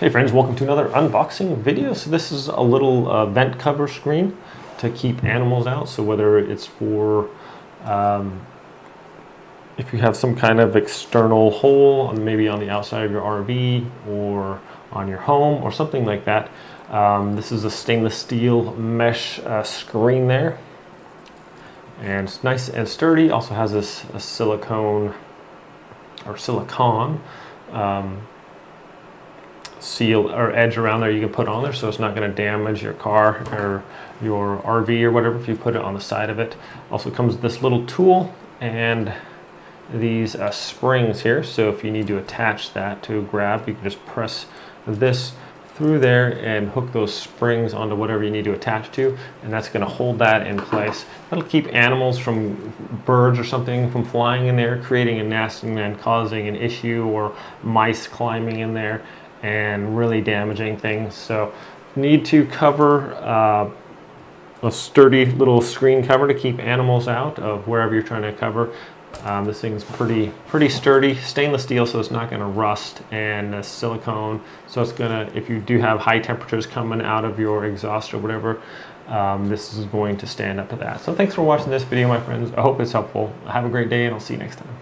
Hey friends, welcome to another unboxing video. So this is a little vent cover screen to keep animals out. So whether it's for if you have some kind of external hole, maybe on the outside of your RV or on your home or something like that. This is a stainless steel mesh screen there. And it's nice and sturdy. Also has this silicone seal or edge around there you can put on there, so it's not going to damage your car or your RV or whatever if you put it on the side of it. Also comes with this little tool and these springs here, so if you need to attach that to grab, you can just press this through there and hook those springs onto whatever you need to attach to, and that's going to hold that in place. That'll keep animals from birds or something from flying in there, creating a nest and then causing an issue, or mice climbing in there and really damaging things. So need to cover a sturdy little screen cover to keep animals out of wherever you're trying to cover. This thing's pretty sturdy, stainless steel, so it's not going to rust, and silicone, so it's gonna, if you do have high temperatures coming out of your exhaust or whatever, this is going to stand up to that. So thanks for watching this video, my friends. I hope it's helpful. Have a great day, and I'll see you next time.